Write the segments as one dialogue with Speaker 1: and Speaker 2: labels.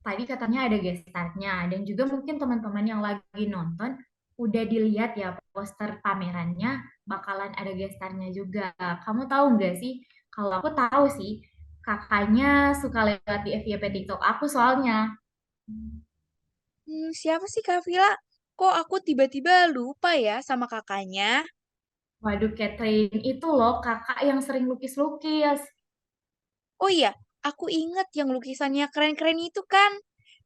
Speaker 1: tadi katanya ada gestarnya dan juga mungkin teman-teman yang lagi nonton udah dilihat ya poster pamerannya bakalan ada gestarnya juga. Kamu tahu nggak sih? Kalau aku tahu sih, kakaknya suka lewat di FYP TikTok aku soalnya.
Speaker 2: Siapa sih Kak Vila? Kok aku tiba-tiba lupa ya sama kakaknya?
Speaker 1: Waduh, Catherine, itu loh kakak yang sering lukis-lukis.
Speaker 2: Oh iya, aku inget yang lukisannya keren-keren itu kan.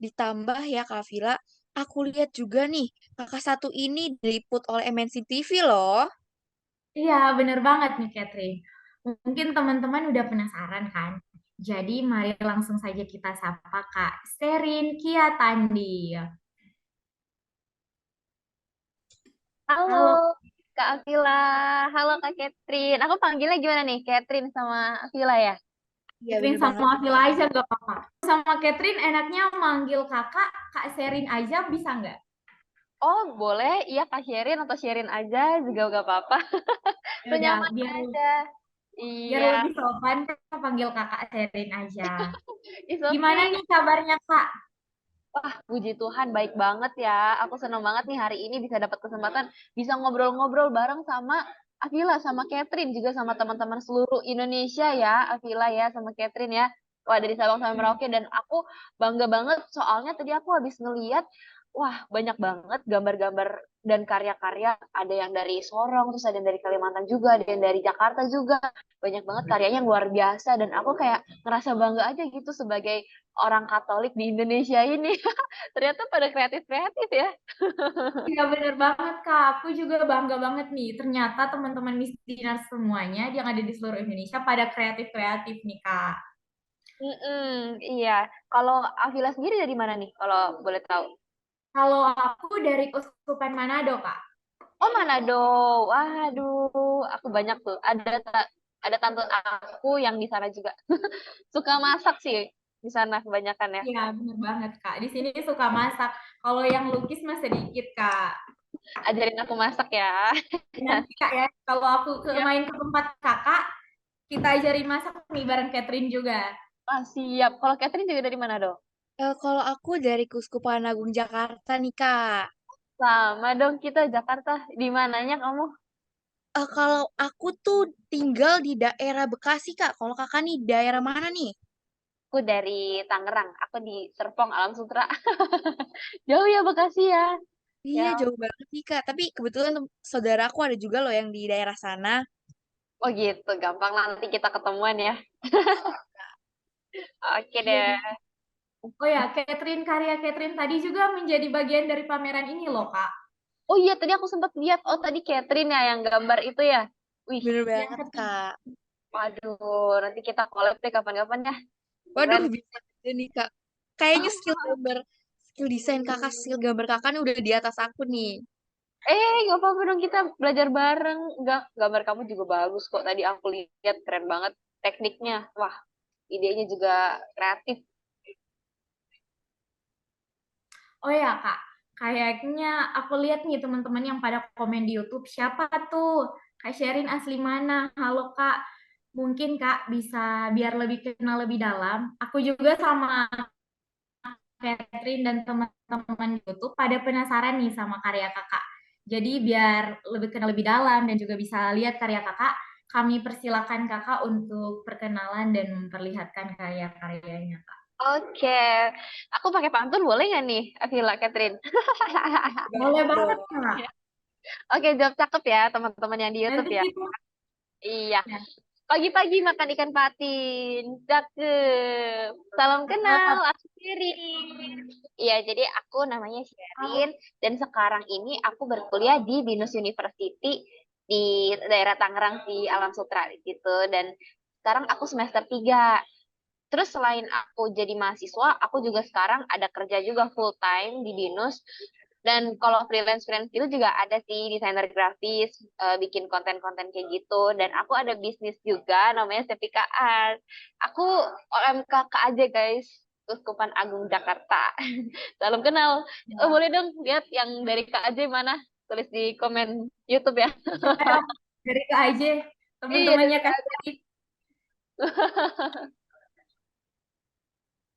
Speaker 2: Ditambah ya Kak Vila, aku lihat juga nih, kakak satu ini diliput oleh MNC TV loh.
Speaker 1: Iya, bener banget nih, Catherine. Mungkin teman-teman udah penasaran kan? Jadi mari langsung saja kita sapa Kak Serin Kiatandi.
Speaker 3: Halo
Speaker 1: Halo,
Speaker 3: Kak Avila, halo Kak Catherine. Aku panggilnya gimana nih? Catherine sama Avila ya?
Speaker 2: Iya
Speaker 1: Catherine
Speaker 2: bener banget.
Speaker 1: sama Vila aja nggak apa-apa. Sama Catherine enaknya manggil kakak, Kak Serin aja bisa nggak?
Speaker 3: Oh boleh, iya Kak Sherin atau Sherin aja juga gak apa-apa.
Speaker 1: Ya udah,
Speaker 3: Senyaman
Speaker 1: biar
Speaker 3: aja.
Speaker 1: biar
Speaker 3: Iya,
Speaker 1: lebih sopan, kita panggil kakak Serin aja.
Speaker 3: it's
Speaker 1: Gimana
Speaker 3: okay.
Speaker 1: nih kabarnya Kak?
Speaker 3: Wah, puji Tuhan baik banget ya. Aku seneng banget nih hari ini bisa dapat kesempatan bisa ngobrol-ngobrol bareng sama Avila sama Catherine juga sama teman-teman seluruh Indonesia ya, Avila ya sama Catherine ya. Wah, dari Sabang sampai Merauke dan aku bangga banget soalnya tadi aku habis ngeliat wah, banyak banget gambar-gambar dan karya-karya. Ada yang dari Sorong, terus ada yang dari Kalimantan juga, ada yang dari Jakarta juga. Banyak banget karyanya yang luar biasa dan aku kayak ngerasa bangga aja gitu sebagai orang Katolik di Indonesia ini. Ternyata pada kreatif-kreatif ya.
Speaker 1: Iya bener banget Kak, aku juga bangga banget nih. Ternyata teman-teman Miss Dinar semuanya yang ada di seluruh Indonesia pada kreatif-kreatif nih Kak.
Speaker 3: Iya. Kalau Avila sendiri dari mana nih? Kalau boleh tahu.
Speaker 1: Kalau aku dari Uskupan Manado Kak.
Speaker 3: Oh, Manado. Waduh, aku banyak tuh. Ada tante aku yang di sana juga. Suka masak sih di sana kebanyakan ya.
Speaker 1: Iya bener banget Kak. Di sini suka masak. Kalau yang lukis mah sedikit Kak.
Speaker 3: Ajarin aku masak ya.
Speaker 1: Nanti Kak ya, kalau aku
Speaker 3: Siap.
Speaker 1: main ke tempat Kakak, kita ajarin masak nih bareng Catherine juga.
Speaker 3: Ah, siap. Kalau Catherine juga dari mana dong?
Speaker 2: Kalau aku dari Keuskupan Agung Jakarta nih Kak.
Speaker 3: Sama dong kita Jakarta. Di mananya kamu?
Speaker 2: Kalau aku tuh tinggal di daerah Bekasi Kak. Kalau kakak nih daerah mana nih?
Speaker 3: Aku dari Tangerang. Aku di Serpong, Alam Sutra. Jauh ya Bekasi ya.
Speaker 2: Iya
Speaker 3: Ya.
Speaker 2: jauh banget nih Kak. Tapi kebetulan saudaraku ada juga loh yang di daerah sana.
Speaker 3: Oh gitu, gampang lah nanti kita ketemuan ya. Oke
Speaker 1: Iya.
Speaker 3: deh.
Speaker 1: Oh ya, Catherine, karya Catherine tadi juga menjadi bagian dari pameran ini loh Kak.
Speaker 3: Oh iya, tadi aku sempat lihat. Oh tadi Catherine ya yang gambar itu ya. Wih,
Speaker 2: Bener
Speaker 1: Yang
Speaker 2: banget
Speaker 1: ketiga.
Speaker 2: Kak.
Speaker 3: waduh, nanti kita collab deh kapan-kapan ya.
Speaker 2: Waduh
Speaker 3: Keren.
Speaker 2: bisa aja nih Kak. Kayaknya skill desain kakak, skill gambar kakak nih udah di atas aku nih.
Speaker 3: Gak apa-apa dong kita belajar bareng. Enggak, gambar kamu juga bagus kok. Tadi aku lihat keren banget tekniknya. Wah, idenya juga kreatif.
Speaker 1: Oh ya Kak, kayaknya aku lihat nih teman-teman yang pada komen di YouTube, siapa tuh? Kak Sherin asli mana? Halo Kak, mungkin Kak bisa biar lebih kenal lebih dalam. Aku juga sama Catherine dan teman-teman di YouTube pada penasaran nih sama karya kakak. Jadi biar lebih kenal lebih dalam dan juga bisa lihat karya kakak, kami persilakan kakak untuk perkenalan dan memperlihatkan karya-karyanya kak.
Speaker 3: Oke, aku pakai pantun boleh nggak nih, Avila Catherine?
Speaker 1: Boleh
Speaker 2: Banget
Speaker 1: banget
Speaker 2: dong.
Speaker 1: kak.
Speaker 3: Oke, jawab cakep ya teman-teman yang di YouTube
Speaker 1: Nanti
Speaker 3: ya.
Speaker 1: kita
Speaker 3: Iya.
Speaker 1: ya,
Speaker 3: Pagi-pagi makan ikan patin. Cakep. Salam kenal,
Speaker 1: cakep.
Speaker 3: aku Sherin. Iya, jadi aku namanya Sherin
Speaker 1: Halo.
Speaker 3: dan sekarang ini aku berkuliah di Binus University di daerah Tangerang di Alam Sutra gitu dan sekarang aku semester 3. Terus selain aku jadi mahasiswa, aku juga sekarang ada kerja juga full time di Binus. Dan kalau freelance-freelance gitu juga ada sih desainer grafis, bikin konten-konten kayak gitu. Dan aku ada bisnis juga namanya Sepika Art. Aku OMKK aja guys, Uskupan Agung Jakarta. Salam kenal. Boleh dong lihat yang dari Kak Aj mana? Tulis di komen YouTube ya.
Speaker 1: Coba dong dari kak AJ,
Speaker 3: Iya, dari
Speaker 1: teman-temannya
Speaker 3: Kak
Speaker 1: kak
Speaker 3: Aj.
Speaker 1: Sherin.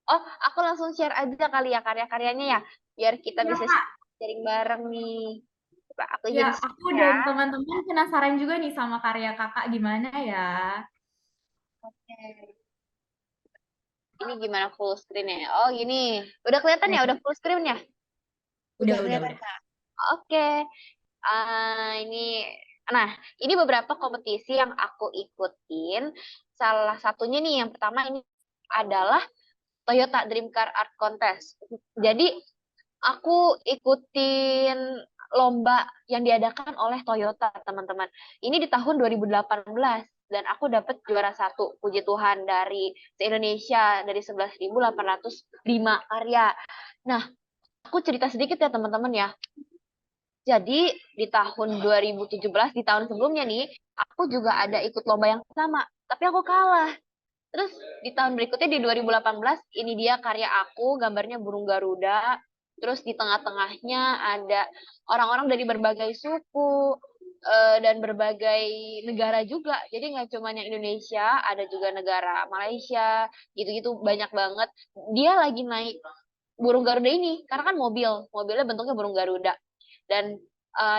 Speaker 3: Oh, aku langsung share aja kali ya karya-karyanya ya, biar kita
Speaker 1: Iya
Speaker 3: bisa
Speaker 1: Kak,
Speaker 3: sharing bareng nih. Coba aku
Speaker 1: ya
Speaker 3: izin
Speaker 1: aku
Speaker 3: share ya.
Speaker 1: dan teman-teman penasaran juga nih sama karya kakak gimana ya.
Speaker 3: Oke. Ini gimana full screen ya? Oh, gini. Udah kelihatan ya? Udah full screen ya?
Speaker 1: Udah,
Speaker 2: Udah
Speaker 1: udah,
Speaker 2: kelihatan,
Speaker 1: udah.
Speaker 2: Kak.
Speaker 3: Oke. Ini, nah, ini beberapa kompetisi yang aku ikutin. Salah satunya nih, yang pertama ini adalah Toyota Dream Car Art Contest. Jadi, aku ikutin lomba yang diadakan oleh Toyota, teman-teman. Ini di tahun 2018 dan aku dapat juara satu, puji Tuhan, dari se-Indonesia dari 11.805 karya. Nah, aku cerita sedikit ya teman-teman ya. Jadi di tahun 2017, di tahun sebelumnya nih, aku juga ada ikut lomba yang sama, tapi aku kalah. Terus di tahun berikutnya di 2018 ini dia karya aku, gambarnya burung Garuda. Terus di tengah-tengahnya ada orang-orang dari berbagai suku dan berbagai negara juga. Jadi nggak cuma yang Indonesia, ada juga negara Malaysia, gitu-gitu banyak banget. Dia lagi naik burung Garuda ini karena kan mobilnya bentuknya burung Garuda. Dan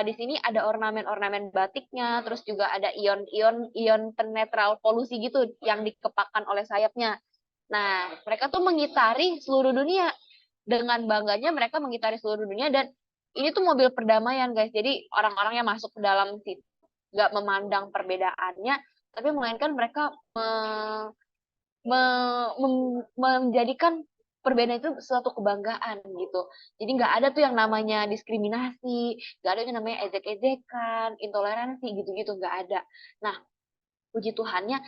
Speaker 3: di sini ada ornamen-ornamen batiknya, terus juga ada ion penetral polusi gitu yang dikepakkan oleh sayapnya. Nah, mereka tuh mengitari seluruh dunia. Dengan bangganya mereka mengitari seluruh dunia dan ini tuh mobil perdamaian, guys. Jadi orang-orang yang masuk ke dalam situ nggak memandang perbedaannya, tapi melainkan mereka menjadikan perbedaan itu suatu kebanggaan gitu. Jadi nggak ada tuh yang namanya diskriminasi, nggak ada yang namanya ejek-ejekan, intoleransi gitu-gitu nggak ada. Nah, puji Tuhannya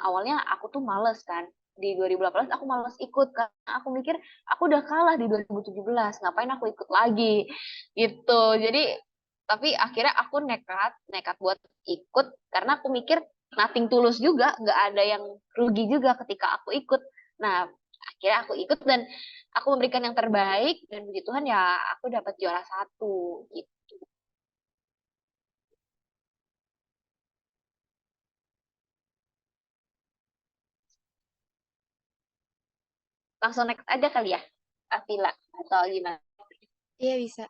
Speaker 3: awalnya aku tuh males kan. Di 2018 aku males ikut karena aku mikir aku udah kalah di 2017, ngapain aku ikut lagi gitu. Jadi tapi akhirnya aku nekat nekat buat ikut karena aku mikir nothing tulus juga, nggak ada yang rugi juga ketika aku ikut. Nah, akhirnya aku ikut dan aku memberikan yang terbaik dan puji Tuhan ya aku dapat juara satu gitu. Langsung next aja kali ya, Avila atau gimana?
Speaker 2: Iya, bisa.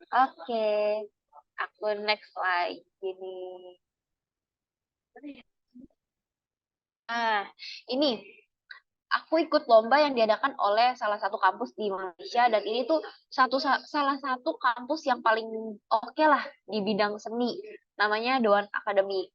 Speaker 3: Oke, aku next lagi nih. Nah, ini aku ikut lomba yang diadakan oleh salah satu kampus di Malaysia dan ini tuh salah satu kampus yang paling oke lah di bidang seni. Namanya Doan Academy.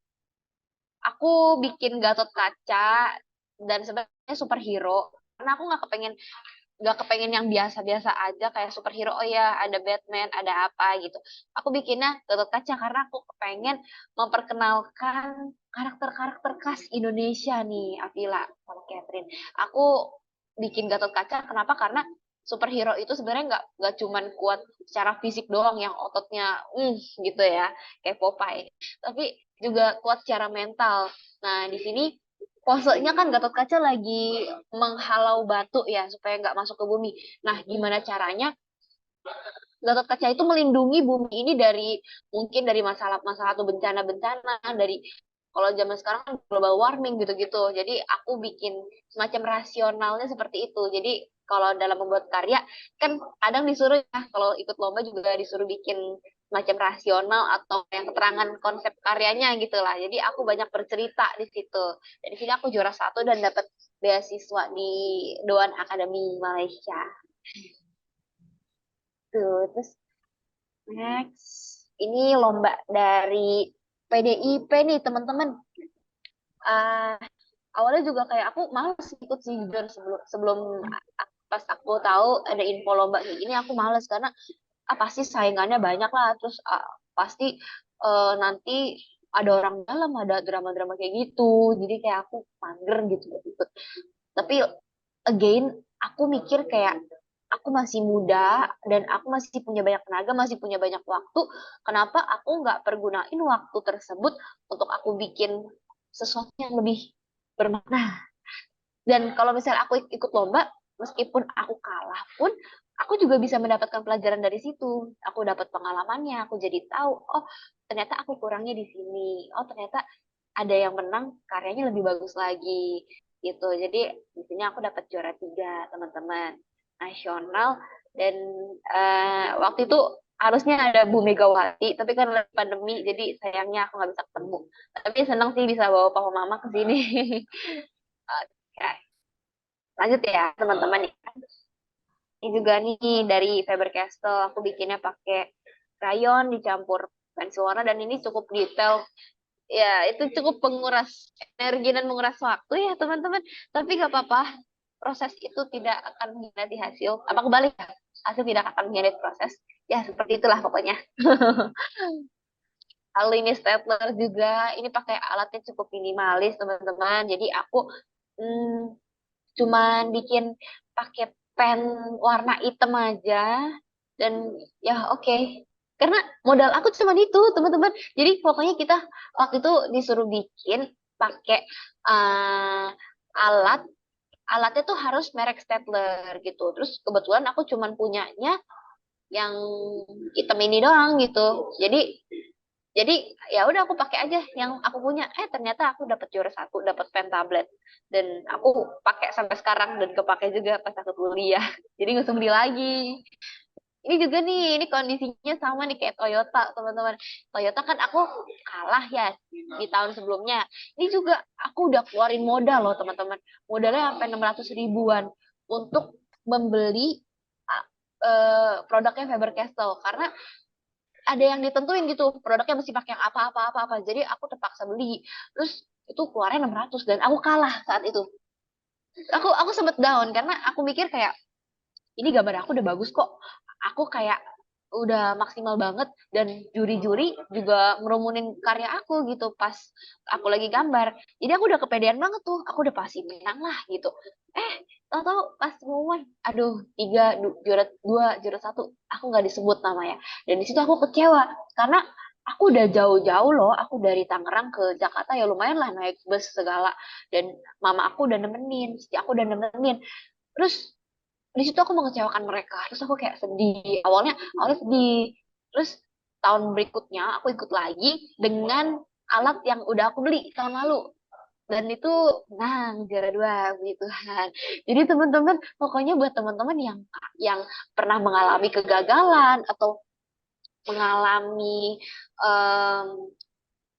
Speaker 3: Aku bikin Gatot Kaca dan sebenarnya superhero karena aku nggak kepengen yang biasa-biasa aja kayak superhero, oh ya ada Batman ada apa gitu. Aku bikinnya Gatot Kaca karena aku kepengen memperkenalkan karakter-karakter khas Indonesia nih, Avila sama Catherine. Aku bikin Gatot Kaca kenapa, karena superhero itu sebenarnya nggak cuman kuat secara fisik doang yang ototnya gitu ya kayak Popeye, tapi juga kuat secara mental. Nah, di sini posenya kan Gatot Kaca lagi menghalau batu ya supaya nggak masuk ke bumi. Nah, gimana caranya Gatot Kaca itu melindungi bumi ini dari mungkin dari masalah-masalah atau bencana-bencana dari kalau zaman sekarang kan global warming gitu-gitu. Jadi aku bikin semacam rasionalnya seperti itu. Jadi kalau dalam membuat karya kan kadang disuruh ya kalau ikut lomba juga disuruh bikin semacam rasional atau yang keterangan konsep karyanya gitu lah. Jadi aku banyak bercerita di situ. Dari sini aku juara satu dan dapat beasiswa di Doan Academy Malaysia. Tuh, terus next, ini lomba dari PDIP nih teman-teman. Ah, awalnya juga kayak aku males ikut sih jujur sebelum pas aku tahu ada info lomba kayak gini aku males karena pasti saingannya banyak lah, terus pasti nanti ada orang dalam, ada drama-drama kayak gitu, jadi kayak aku mager gitu buat ikut. Tapi again aku mikir kayak aku masih muda dan aku masih punya banyak tenaga, masih punya banyak waktu. Kenapa aku nggak pergunain waktu tersebut untuk aku bikin sesuatu yang lebih bermakna? Dan kalau misalnya aku ikut lomba, meskipun aku kalah pun, aku juga bisa mendapatkan pelajaran dari situ. Aku dapat pengalamannya, aku jadi tahu, oh ternyata aku kurangnya di sini. Oh ternyata ada yang menang, karyanya lebih bagus lagi. gitu. Jadi di sini aku dapat juara 3 teman-teman nasional. Dan waktu itu harusnya ada Bu Megawati, tapi kan lagi pandemi, jadi sayangnya aku nggak bisa ketemu. Tapi senang sih bisa bawa papa mama ke sini. Oke, lanjut ya teman-teman. Ini juga nih dari Faber-Castell, aku bikinnya pakai crayon dicampur pensil warna, dan ini cukup detail. Ya, itu cukup menguras energi dan menguras waktu ya teman-teman. Tapi gak apa-apa, proses itu tidak akan mengkhianati hasil. Apa kebalik ya? Hasil tidak akan mengkhianati proses. Ya, seperti itulah pokoknya. Lalu ini stapler juga, ini pakai alatnya cukup minimalis teman-teman. Jadi aku cuman bikin pakai pen warna hitam aja, dan ya oke. Karena modal aku cuma itu teman-teman. Jadi pokoknya kita waktu itu disuruh bikin pakai uh, alat alatnya tuh harus merek stapler gitu. Terus kebetulan aku cuman punyanya yang hitam ini doang gitu. Jadi ya udah aku pakai aja yang aku punya. Ternyata aku dapat juara 1, dapat pen tablet, dan aku pakai sampai sekarang dan kepake juga pas aku kuliah. Jadi nggak usah beli lagi. Ini juga nih, ini kondisinya sama nih kayak Toyota teman-teman. Toyota kan aku kalah ya di tahun sebelumnya. Ini juga aku udah keluarin modal loh teman-teman. Modalnya sampai 600 ribuan untuk membeli produknya Faber-Castell, karena ada yang ditentuin gitu produknya mesti pakai yang apa. Jadi aku terpaksa beli, terus itu keluarnya 600 dan aku kalah saat itu. Aku sempet down karena aku mikir kayak ini gambar aku udah bagus kok, aku kayak udah maksimal banget, dan juri-juri juga ngerumunin karya aku gitu pas aku lagi gambar. Jadi aku udah kepedean banget tuh, aku udah pasti menang lah gitu. Tahu-tahu pas pengumuman, aduh, juara 2, juara 1, aku nggak disebut namanya. Dan di situ aku kecewa karena aku udah jauh-jauh loh, aku dari Tangerang ke Jakarta ya lumayan lah naik bus segala, dan mama aku udah nemenin, aku udah nemenin. Terus di situ aku mengecewakan mereka, terus aku kayak sedih. Awalnya sedih, terus tahun berikutnya aku ikut lagi dengan alat yang udah aku beli tahun lalu, dan itu menang juara 2 puji Tuhan. Jadi teman-teman, pokoknya buat teman-teman yang pernah mengalami kegagalan atau mengalami em,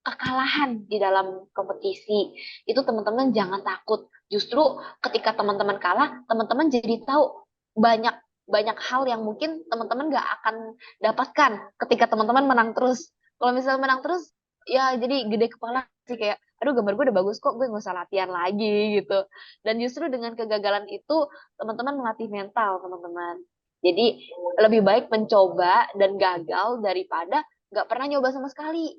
Speaker 3: kekalahan di dalam kompetisi, itu teman-teman jangan takut. Justru ketika teman-teman kalah, teman-teman jadi tahu banyak banyak hal yang mungkin teman-teman gak akan dapatkan ketika teman-teman menang terus. Kalau misalnya menang terus, ya jadi gede kepala sih, kayak aduh gambar gue udah bagus kok, gue nggak usah latihan lagi gitu. Dan justru dengan kegagalan itu teman-teman melatih mental teman-teman. Jadi lebih baik mencoba dan gagal daripada nggak pernah nyoba sama sekali.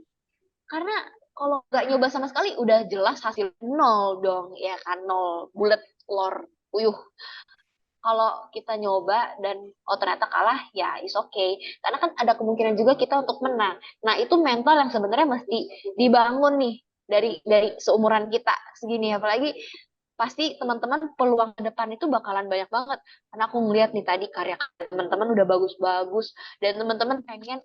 Speaker 3: Karena kalau nggak nyoba sama sekali udah jelas hasil nol dong, ya kan, nol, bulat, lor, puyuh. Kalau kita nyoba dan ternyata kalah, ya is okay. Karena kan ada kemungkinan juga kita untuk menang. Nah itu mental yang sebenarnya mesti dibangun nih dari seumuran kita segini. Apalagi pasti teman-teman peluang ke depan itu bakalan banyak banget. Karena aku ngeliat nih tadi karya teman-teman udah bagus-bagus, dan teman-teman pengen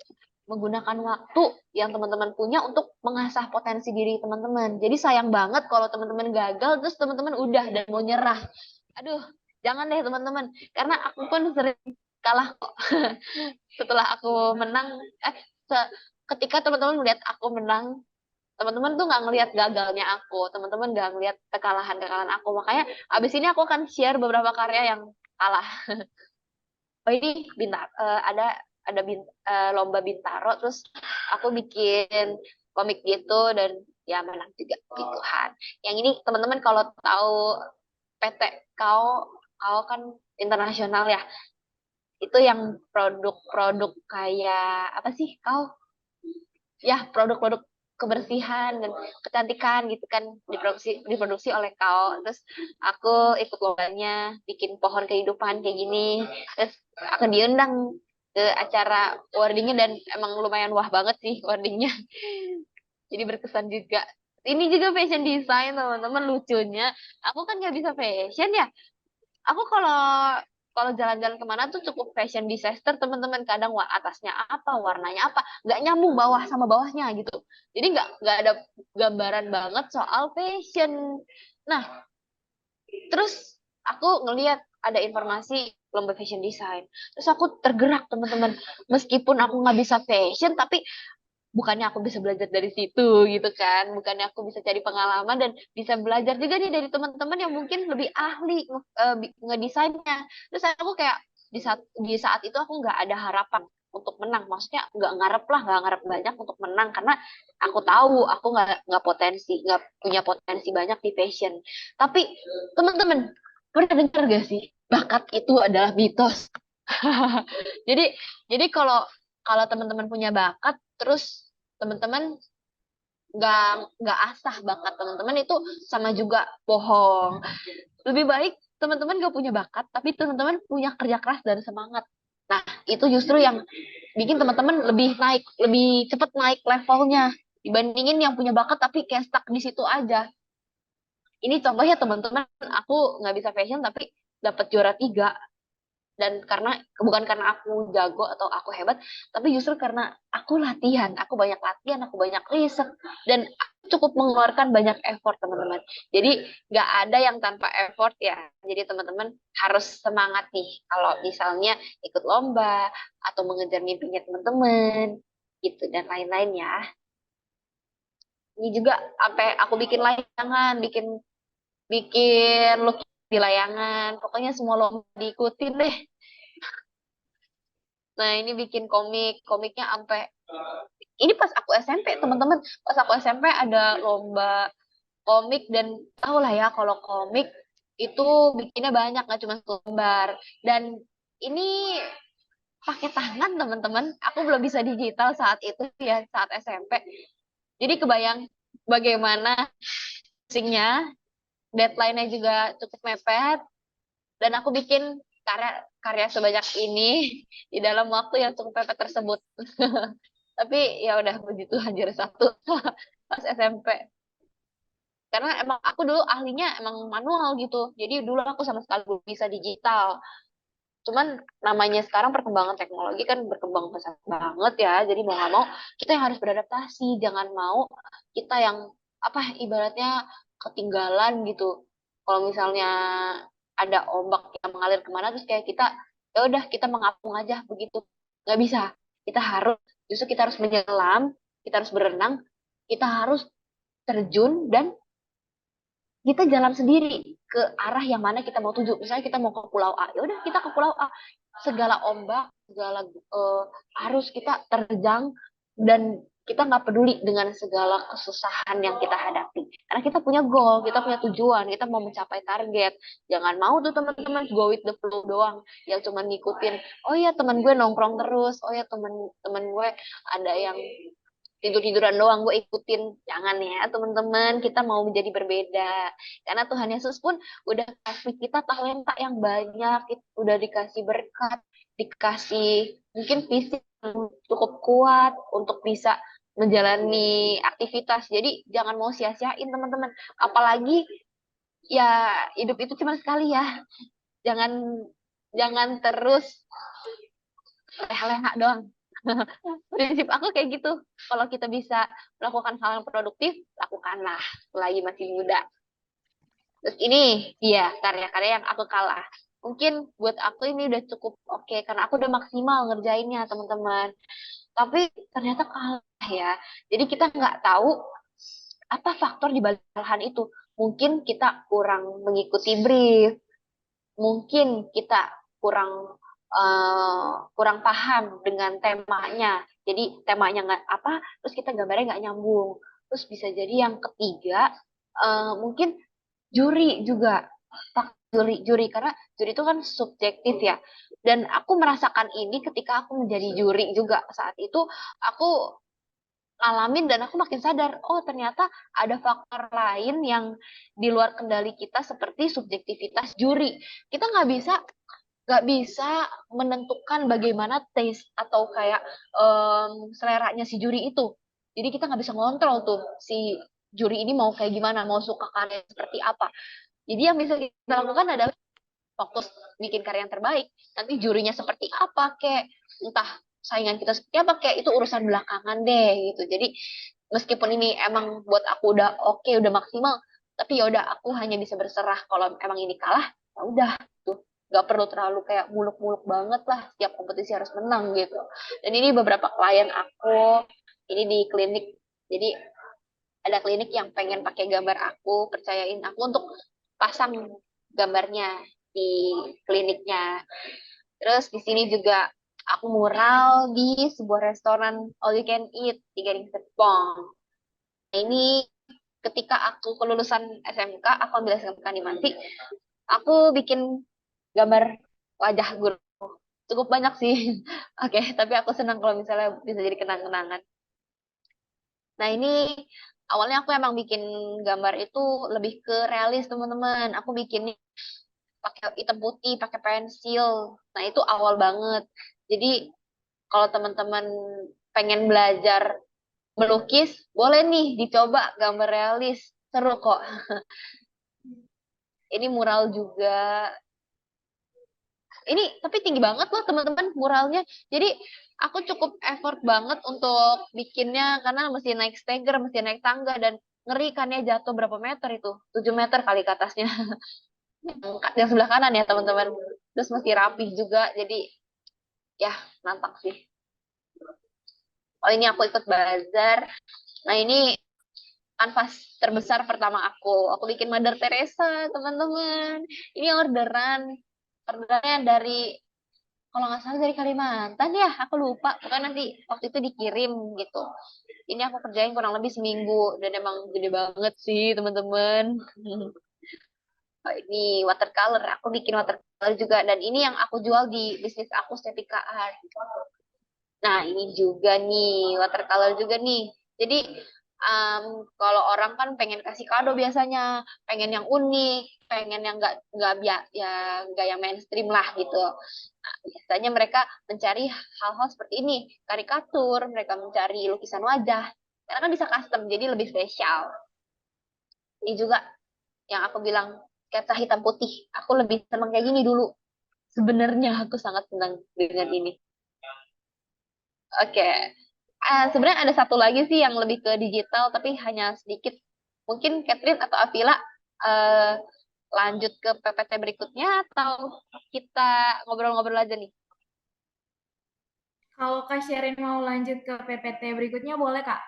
Speaker 3: menggunakan waktu yang teman-teman punya untuk mengasah potensi diri teman-teman. Jadi sayang banget kalau teman-teman gagal terus teman-teman udah dan mau nyerah. Aduh, jangan deh teman-teman, karena aku pun sering kalah kok. Setelah aku menang, ketika teman-teman melihat aku menang, teman-teman tuh nggak ngelihat gagalnya aku, teman-teman nggak ngelihat kekalahan aku. Makanya abis ini aku akan share beberapa karya yang kalah. Oh ini ada lomba Bintaro, terus aku bikin komik gitu, dan ya menang juga puji Tuhan. Yang ini teman-teman kalau tahu PT kau kan internasional ya, itu yang produk-produk kayak apa sih kau, ya produk-produk kebersihan dan kecantikan gitu kan, diproduksi oleh kau. Terus aku ikut lombanya bikin pohon kehidupan kayak gini, terus aku diundang ke acara wordingnya, dan emang lumayan wah banget sih wordingnya. Jadi berkesan juga. Ini juga fashion design teman-teman, lucunya aku kan nggak bisa fashion ya. Aku kalau kalau jalan-jalan kemana tuh cukup fashion disaster teman-teman. Kadang atasnya apa, warnanya apa, nggak nyambung bawah sama bawahnya gitu. Jadi nggak ada gambaran banget soal fashion. Nah Terus aku ngelihat ada informasi lomba fashion design. Terus aku tergerak teman-teman. Meskipun aku nggak bisa fashion, tapi bukannya aku bisa belajar dari situ gitu kan. Bukannya aku bisa cari pengalaman dan bisa belajar juga nih dari teman-teman yang mungkin lebih ahli ngedesainnya. Terus aku kayak di saat itu aku nggak ada harapan untuk menang. Maksudnya nggak ngarep banyak untuk menang karena aku tahu aku nggak punya potensi banyak di fashion. Tapi teman-teman pernah dengar gak sih bakat itu adalah mitos? Jadi jadi kalau kalau teman-teman punya bakat, terus teman-teman nggak asah bakat teman-teman itu sama juga bohong. Lebih baik teman-teman nggak punya bakat, tapi teman-teman punya kerja keras dan semangat. Nah, itu justru yang bikin teman-teman lebih cepat naik levelnya dibandingin yang punya bakat tapi kayak stuck di situ aja. Ini contohnya teman-teman, aku nggak bisa fashion tapi dapat juara 3 dan bukan karena aku jago atau aku hebat, tapi justru karena aku banyak latihan, aku banyak riset dan aku cukup mengeluarkan banyak effort teman-teman. Jadi nggak ada yang tanpa effort ya. Jadi teman-teman harus semangat nih kalau misalnya ikut lomba atau mengejar mimpinya teman-teman gitu dan lain-lain ya. Ini juga sampai aku bikin layangan, bikin bikin lukis di layangan. Pokoknya semua lomba diikutin deh. Nah, ini bikin komiknya sampai ini pas aku SMP, teman-teman. Pas aku SMP ada lomba komik dan tau lah ya kalau komik itu bikinnya banyak nggak cuma satu lembar. Dan ini pakai tangan, teman-teman. Aku belum bisa digital saat itu ya, saat SMP. Jadi kebayang bagaimana pusingnya, deadline-nya juga cukup mepet dan aku bikin karya karya sebanyak ini di dalam waktu yang cukup mepet tersebut. Tapi ya udah begitu hajar satu pas SMP. Karena emang aku dulu ahlinya emang manual gitu. Jadi dulu aku sama sekali belum bisa digital. Cuman namanya sekarang perkembangan teknologi kan berkembang pesat banget ya. Jadi mau nggak mau kita yang harus beradaptasi. Jangan mau kita yang apa ibaratnya ketinggalan gitu. Kalau misalnya ada ombak yang mengalir kemana terus kayak kita ya udah kita mengapung aja begitu. Nggak bisa. Justru kita harus menyelam, kita harus berenang, kita harus terjun dan kita jalan sendiri ke arah yang mana kita mau tuju. Misalnya kita mau ke Pulau A, ya udah kita ke Pulau A. Segala ombak, segala arus kita terjang dan kita nggak peduli dengan segala kesusahan yang kita hadapi. Karena kita punya goal, kita punya tujuan, kita mau mencapai target. Jangan mau tuh teman-teman go with the flow doang, yang cuma ngikutin. Oh ya teman gue nongkrong terus, oh ya teman-teman gue ada yang tidur-tiduran doang gue ikutin. Jangan ya teman-teman, kita mau menjadi berbeda karena Tuhan Yesus pun udah kasih kita talenta yang banyak, udah dikasih berkat, dikasih mungkin fisik yang cukup kuat untuk bisa menjalani aktivitas. Jadi jangan mau sia-siain teman-teman, apalagi ya hidup itu cuma sekali ya. Jangan jangan terus leha-leha doang. Prinsip aku kayak gitu. Kalau kita bisa melakukan hal yang produktif, lakukanlah selagi masih muda. Terus ini dia karya-karya yang aku kalah. Mungkin buat aku ini udah cukup oke karena aku udah maksimal ngerjainnya teman-teman. Tapi ternyata kalah ya. Jadi kita nggak tahu apa faktor di balik kesalahan itu. Mungkin kita kurang mengikuti brief, mungkin kita kurang kurang paham dengan temanya. Jadi temanya nggak apa, terus kita gambarnya nggak nyambung. Terus bisa jadi yang ketiga mungkin juri juga, juri karena juri itu kan subjektif ya. Dan aku merasakan ini ketika aku menjadi juri juga saat itu aku ngalamin dan aku makin sadar, oh ternyata ada faktor lain yang di luar kendali kita seperti subjektivitas juri. Kita nggak bisa menentukan bagaimana taste atau kayak seleranya si juri itu. Jadi kita nggak bisa ngontrol tuh si juri ini mau kayak gimana, mau suka karya seperti apa. Jadi yang bisa kita lakukan adalah fokus bikin karya yang terbaik. Nanti jurinya seperti apa, kayak entah saingan kita seperti apa, kayak itu urusan belakangan deh gitu. Jadi meskipun ini emang buat aku udah oke, udah maksimal, Tapi ya udah, aku hanya bisa berserah kalau emang ini kalah, ya udah tuh. Gak perlu terlalu kayak muluk-muluk banget lah, setiap kompetisi harus menang gitu. Dan ini beberapa klien aku, ini di klinik. Jadi ada klinik yang pengen pakai gambar aku, percayain aku untuk pasang gambarnya di kliniknya. Terus di sini juga aku mural di sebuah restoran all you can eat di Gading Serpong. Nah, ini ketika aku kelulusan SMK, aku ambil SMK di Manti, aku bikin gambar wajah guru. Cukup banyak sih. Oke, tapi aku senang kalau misalnya bisa jadi kenang-kenangan. Nah, ini awalnya aku emang bikin gambar itu lebih ke realis, teman-teman. Aku bikinnya pakai hitam putih, pakai pensil. Nah, itu awal banget. Jadi, kalau teman-teman pengen belajar melukis, boleh nih dicoba gambar realis. Seru kok. Ini mural juga. Ini tapi tinggi banget loh teman-teman muralnya. Jadi aku cukup effort banget untuk bikinnya karena mesti naik steger, mesti naik tangga dan ngeri kan ya jatuh berapa meter itu? 7 meter kali ke atasnya. Yang sebelah kanan ya teman-teman. Terus mesti rapih juga. Jadi ya nantang sih. Oh ini aku ikut bazar. Nah ini kanvas terbesar pertama aku. Aku bikin Mother Teresa, teman-teman. Ini orderan. Orderannya dari kalau nggak salah dari Kalimantan ya, aku lupa. Pokoknya nanti waktu itu dikirim gitu. Ini aku kerjain kurang lebih seminggu dan emang gede banget sih teman-teman. Oh, ini watercolor, aku bikin watercolor juga dan ini yang aku jual di bisnis aku Setika Art. Nah, ini juga nih, watercolor juga nih. Jadi, kalau orang kan pengen kasih kado biasanya, pengen yang unik, pengen yang nggak yang mainstream lah gitu. Nah, biasanya mereka mencari hal-hal seperti ini, karikatur, mereka mencari lukisan wajah, karena kan bisa custom, jadi lebih spesial. Ini juga yang aku bilang sketsa hitam putih. Aku lebih senang kayak gini dulu. Sebenarnya aku sangat senang dengan ini. Oke. Sebenarnya ada satu lagi sih yang lebih ke digital, tapi hanya sedikit. Mungkin Catherine atau Avila eh, lanjut ke PPT berikutnya atau kita ngobrol-ngobrol aja nih?
Speaker 1: Kalau Kak Sherin mau lanjut ke PPT berikutnya, boleh Kak?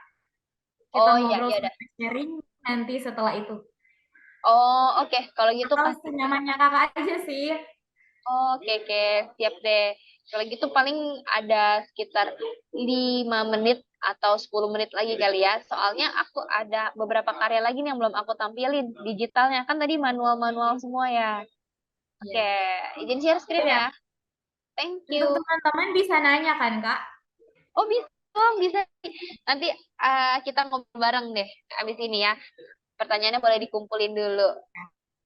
Speaker 1: Kita
Speaker 3: Oh iya,
Speaker 1: ngobrol
Speaker 3: iya ada.
Speaker 1: sama Kak Sherin nanti setelah itu.
Speaker 3: Oh oke, kalau gitu
Speaker 1: Atau
Speaker 3: pas.
Speaker 1: senyamannya Kakak aja sih.
Speaker 3: Oke, oke, siap deh. Kalau gitu paling ada sekitar 5 menit atau 10 menit lagi kali ya. Soalnya aku ada beberapa karya lagi nih yang belum aku tampilin. Digitalnya kan tadi manual-manual semua ya. Oke,
Speaker 1: Iya.
Speaker 3: izin share screen
Speaker 1: Ya.
Speaker 3: ya. Thank
Speaker 1: Untuk
Speaker 3: you.
Speaker 1: teman-teman bisa nanya kan Kak?
Speaker 3: Oh bisa, bisa. Nanti kita ngobrol bareng deh abis ini ya. Pertanyaannya boleh dikumpulin dulu.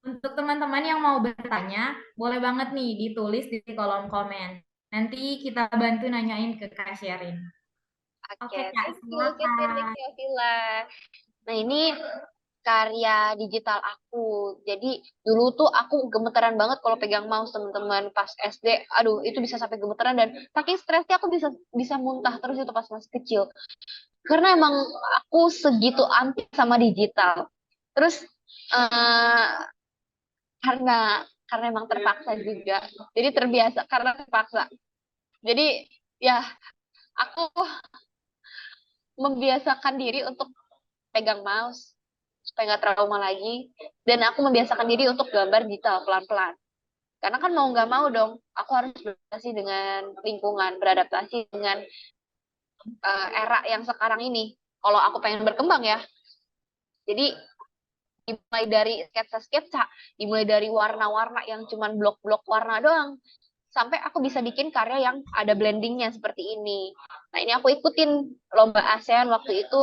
Speaker 1: Untuk teman-teman yang mau bertanya, boleh banget nih ditulis di kolom komen. Nanti kita bantu nanyain ke Kak Sherin.
Speaker 3: Oke,
Speaker 1: Oke Kak,
Speaker 3: thank you, Catherine. Thank
Speaker 1: silakan.
Speaker 3: you, Villa. Nah, ini karya digital aku. Jadi dulu tuh aku gemeteran banget kalau pegang mouse teman-teman pas SD. Aduh, itu bisa sampai gemeteran dan saking stresnya aku bisa bisa muntah terus itu pas masih kecil. Karena emang aku segitu anti sama digital. Terus eh, karena karena emang terpaksa juga. Jadi terbiasa karena terpaksa. Jadi ya aku membiasakan diri untuk pegang mouse supaya nggak trauma lagi dan aku membiasakan diri untuk gambar digital pelan-pelan karena kan mau nggak mau dong aku harus beradaptasi dengan lingkungan beradaptasi dengan era yang sekarang ini kalau aku pengen berkembang ya jadi dimulai dari sketsa-sketsa dimulai dari warna-warna yang cuman blok-blok warna doang sampai aku bisa bikin karya yang ada blendingnya seperti ini. Nah ini aku ikutin lomba ASEAN waktu itu,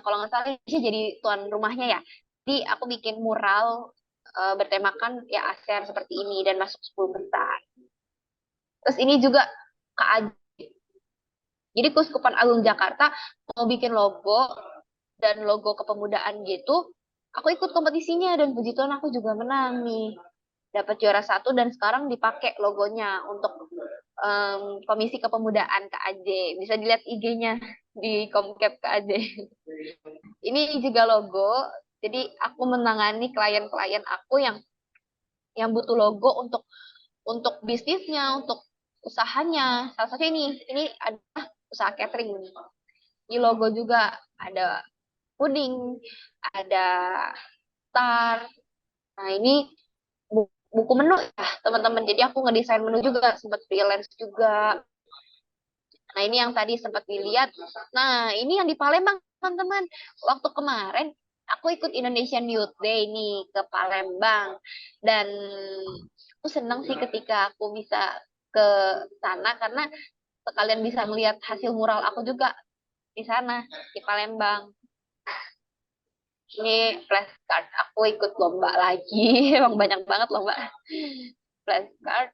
Speaker 3: kalau nggak salah Indonesia jadi tuan rumahnya ya. Jadi aku bikin mural bertemakan ya ASEAN seperti ini dan masuk 10 besar. Terus ini juga KAJ. Jadi Keuskupan Agung Jakarta mau bikin logo dan logo kepemudaan gitu. Aku ikut kompetisinya dan puji Tuhan aku juga menang nih dapat juara satu dan sekarang dipakai logonya untuk Komisi Kepemudaan KAJ. Bisa dilihat IG-nya di Komkep KAJ. Ini juga logo. Jadi aku menangani klien-klien aku yang butuh logo untuk bisnisnya, untuk usahanya. Salah satu ini adalah usaha catering ini. Di logo juga ada puding, ada star. Nah, ini buku menu ya, teman-teman. Jadi aku ngedesain menu juga, sempat freelance juga. Nah, ini yang tadi sempat dilihat. Nah, ini yang di Palembang, teman-teman. Waktu kemarin aku ikut Indonesian Youth Day nih ke Palembang. Dan aku senang sih ketika aku bisa ke sana karena sekalian bisa melihat hasil mural aku juga di sana, di Palembang. Ini flashcard. Aku ikut lomba lagi. Emang banyak banget lomba. Flashcard.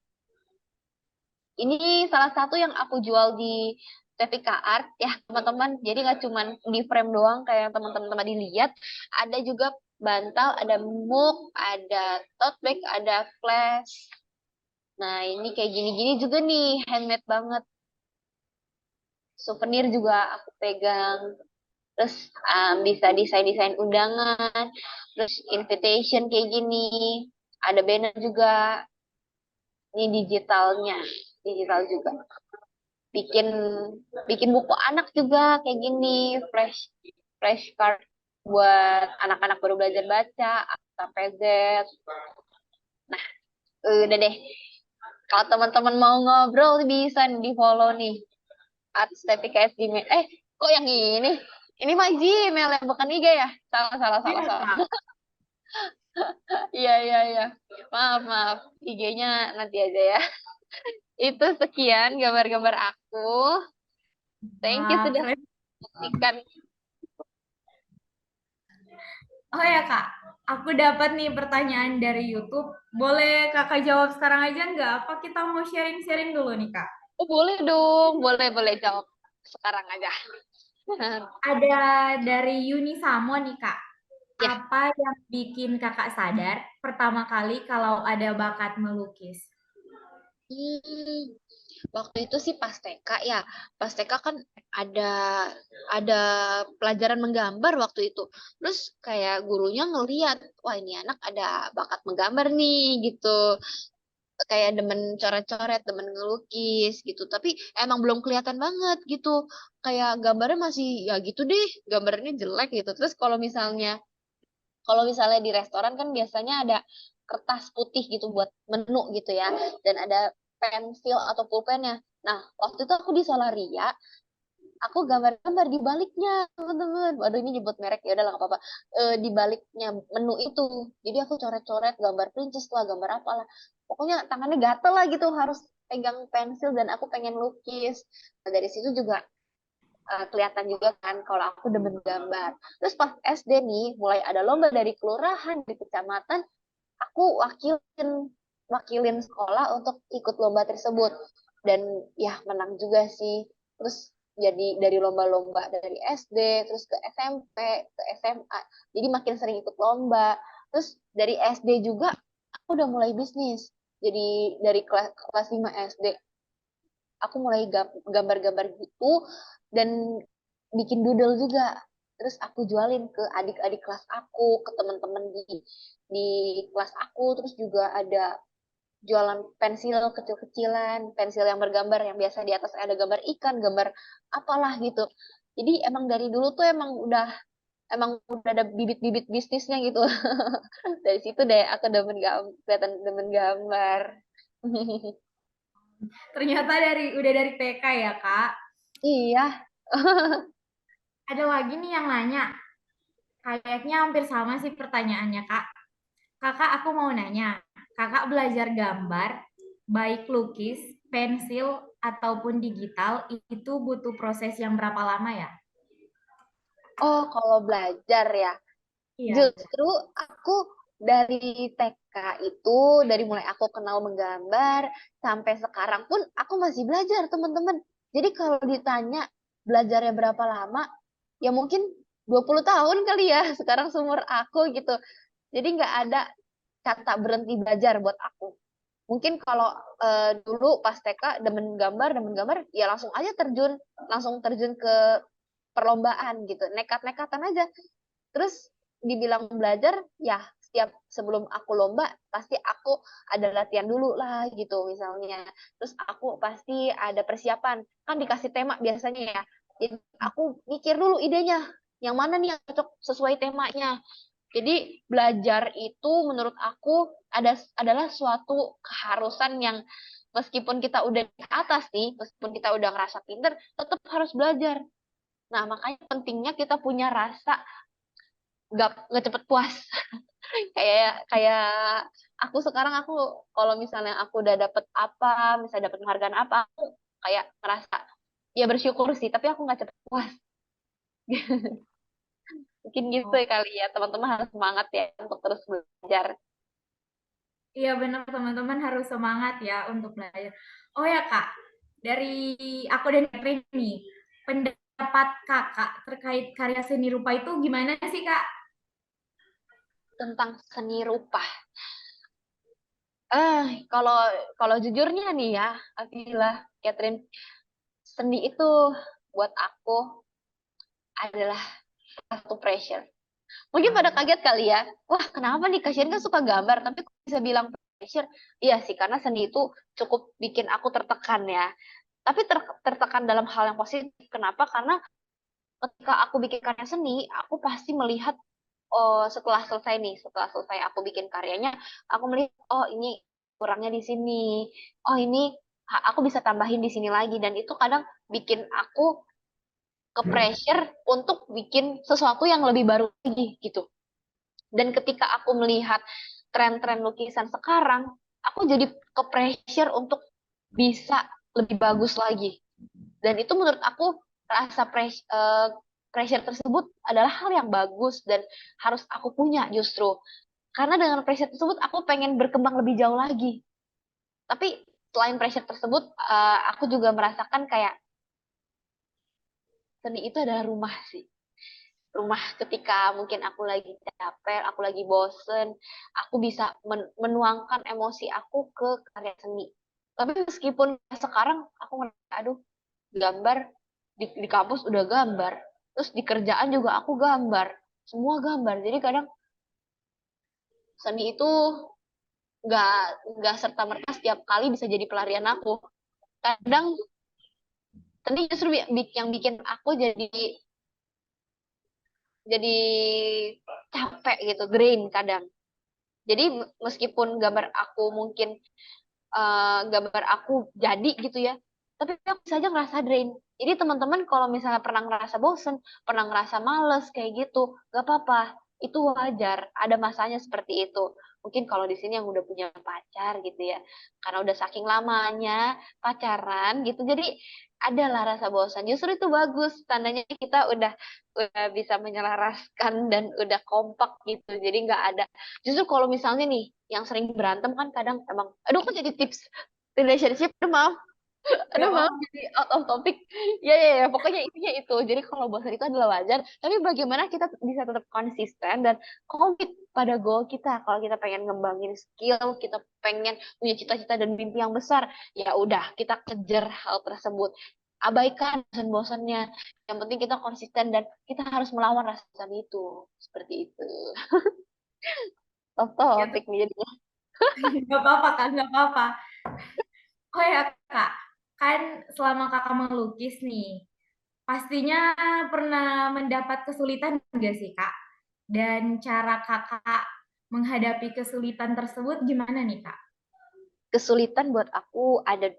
Speaker 3: Ini salah satu yang aku jual di TVK Art ya teman-teman. Jadi nggak cuman di frame doang kayak yang teman-teman tadi lihat. Ada juga bantal, ada mug, ada tote bag, ada flash. Nah ini kayak gini-gini juga nih handmade banget. Souvenir juga aku pegang. Terus bisa desain-desain undangan. Terus invitation kayak gini. Ada banner juga. Ini digitalnya. Digital juga. bikin bikin buku anak juga kayak gini, flashcard buat anak-anak baru belajar baca atau PZ. Nah, udah deh. Kalau teman-teman mau ngobrol bisa di follow nih @stepikasgmail. Kok yang ini? Ini mah Gmail yang bukan IG ya? Salah, salah,
Speaker 1: Iya,
Speaker 3: salah, salah.
Speaker 1: Kak.
Speaker 3: Iya, iya, iya. Maaf, maaf. IG-nya nanti aja ya. Itu sekian gambar-gambar aku. Thank you
Speaker 1: Wah,
Speaker 3: sudah
Speaker 1: keren.
Speaker 3: menyaksikan.
Speaker 1: Oh ya Kak, aku dapat nih pertanyaan dari YouTube. Boleh Kakak jawab sekarang aja nggak? Apa kita mau sharing-sharing dulu nih Kak?
Speaker 3: Oh, boleh dong, boleh boleh jawab sekarang aja.
Speaker 1: Ada dari Yuni Samo nih Kak.
Speaker 3: Ya,
Speaker 1: Apa yang bikin Kakak sadar pertama kali kalau ada bakat melukis?
Speaker 3: hmm, waktu itu sih pas TK ya, pas TK kan ada ada pelajaran menggambar waktu itu. Terus kayak gurunya ngeliat, wah ini anak ada bakat menggambar nih gitu. Kayak demen coret-coret, demen ngelukis gitu. Tapi emang belum kelihatan banget gitu. Kayak gambarnya masih ya gitu deh, gambarnya jelek gitu. Terus kalau misalnya di restoran kan biasanya ada kertas putih gitu buat menu gitu ya, dan ada pensil atau pulpennya. Nah, waktu itu aku di Solaria, aku gambar-gambar di baliknya, teman-teman. Waduh, ini nyebut merek ya udah lah nggak apa-apa. Di baliknya menu itu. Jadi aku coret-coret gambar princess lah, gambar apalah. Pokoknya tangannya gatel lah gitu, harus pegang pensil dan aku pengen lukis. Nah, dari situ juga kelihatan juga kan kalau aku demen gambar. Terus pas SD nih, mulai ada lomba dari kelurahan, di kecamatan, aku wakilin wakilin sekolah untuk ikut lomba tersebut. Dan ya menang juga sih. Terus jadi dari lomba-lomba dari SD, terus ke SMP, ke SMA. Jadi makin sering ikut lomba. Terus dari SD juga aku udah mulai bisnis. Jadi dari kelas 5 SD aku mulai gambar-gambar gitu dan bikin doodle juga. Terus aku jualin ke adik-adik kelas aku, ke teman-teman di kelas aku. Terus juga ada jualan pensil kecil-kecilan, pensil yang bergambar yang biasa di atas ada gambar ikan, gambar apalah gitu. Jadi emang dari dulu tuh emang udah ada bibit-bibit bisnisnya gitu. Dari situ deh aku kelihatan demen gambar.
Speaker 1: Ternyata udah dari TK ya Kak.
Speaker 3: Iya.
Speaker 1: Ada lagi nih yang nanya. Kayaknya hampir sama sih pertanyaannya Kak. Kakak aku mau nanya. Kakak belajar gambar, baik lukis, pensil, ataupun digital, itu butuh proses yang berapa lama ya?
Speaker 3: Oh, kalau belajar ya.
Speaker 1: Iya.
Speaker 3: Justru aku dari TK itu, dari mulai aku kenal menggambar, sampai sekarang pun aku masih belajar, teman-teman. Jadi kalau ditanya belajarnya berapa lama, ya mungkin 20 tahun kali ya, sekarang seumur aku gitu. Jadi nggak ada kata berhenti belajar buat aku. Mungkin kalau dulu pas TK demen gambar, ya langsung terjun ke perlombaan gitu, nekat-nekatan aja. Terus dibilang belajar, ya setiap sebelum aku lomba pasti aku ada latihan dulu lah gitu misalnya. Terus aku pasti ada persiapan, kan dikasih tema biasanya ya. Jadi aku mikir dulu idenya, yang mana nih yang cocok sesuai temanya. Jadi belajar itu menurut aku adalah suatu keharusan yang meskipun kita udah di atas nih, meskipun kita udah ngerasa pinter, tetap harus belajar. Nah, makanya pentingnya kita punya rasa nggak cepet puas. Kayak kayak aku sekarang aku kalau misalnya aku udah dapet apa, misalnya dapet penghargaan apa, aku kayak ngerasa ya bersyukur sih, tapi aku nggak cepet puas. Mungkin gitu
Speaker 1: Oh,
Speaker 3: ya kali ya, teman-teman harus semangat ya untuk terus belajar.
Speaker 1: iya benar teman-teman harus semangat ya untuk belajar. Oh ya Kak, dari aku dan Catherine nih, pendapat Kakak terkait karya seni rupa itu gimana sih Kak?
Speaker 3: Tentang seni rupa. Kalau kalau jujurnya nih ya, Afila, Catherine, seni itu buat aku adalah satu pressure. Mungkin pada kaget kali ya, wah kenapa nih kasihan kan suka gambar, tapi kok bisa bilang pressure? Iya sih, karena seni itu cukup bikin aku tertekan ya. Tapi tertekan dalam hal yang positif. Kenapa? Karena ketika aku bikin karya seni, aku pasti melihat, oh setelah selesai aku bikin karyanya, aku melihat, oh ini kurangnya di sini, oh ini aku bisa tambahin di sini lagi, dan itu kadang bikin aku ke pressure untuk bikin sesuatu yang lebih baru lagi gitu. Dan ketika aku melihat tren-tren lukisan sekarang, aku jadi ke pressure untuk bisa lebih bagus lagi. Dan itu menurut aku rasa pressure tersebut adalah hal yang bagus dan harus aku punya justru. Karena dengan pressure tersebut aku pengen berkembang lebih jauh lagi. Tapi selain pressure tersebut, aku juga merasakan kayak seni itu adalah rumah sih. Rumah ketika mungkin aku lagi capek, aku lagi bosen, aku bisa menuangkan emosi aku ke karya seni. Tapi meskipun sekarang aku ngerasa, aduh, gambar di kampus udah gambar, terus di kerjaan juga aku gambar, semua gambar. Jadi kadang seni itu nggak nggak serta merta setiap kali bisa jadi pelarian aku. Kadang seni justru yang bikin aku jadi capek gitu, drain kadang. Jadi meskipun gambar aku mungkin gambar aku jadi gitu ya, tapi aku bisa aja ngerasa drain. Jadi teman-teman kalau misalnya pernah ngerasa bosen, pernah ngerasa males kayak gitu, gak apa-apa. Itu wajar, ada masanya seperti itu. Mungkin kalau di sini yang udah punya pacar gitu ya, karena udah saking lamanya pacaran gitu, jadi adalah rasa bosan. Justru itu bagus, tandanya kita udah bisa menyelaraskan dan udah kompak gitu. Jadi nggak ada. Justru kalau misalnya nih, yang sering berantem kan kadang emang, aduh kok jadi tips relationship,
Speaker 1: Gak
Speaker 3: aduh maaf
Speaker 1: apa-apa.
Speaker 3: jadi out of topic. Ya, pokoknya intinya itu. Jadi kalau bosan itu adalah wajar, tapi bagaimana kita bisa tetap konsisten dan komit pada goal kita. Kalau kita pengen ngembangin skill, kita pengen punya cita-cita dan mimpi yang besar, ya udah kita kejar hal tersebut. Abaikan bosan-bosannya. Yang penting kita konsisten dan kita harus melawan rasa bosan itu. Seperti itu. Off
Speaker 1: Ya,
Speaker 3: topic nih jadinya.
Speaker 1: gak apa-apa Kak, gak apa-apa. Oh ya Kak, kan selama Kakak melukis nih, pastinya pernah mendapat kesulitan nggak sih Kak? Dan cara Kakak menghadapi kesulitan tersebut gimana nih Kak?
Speaker 3: Kesulitan buat aku ada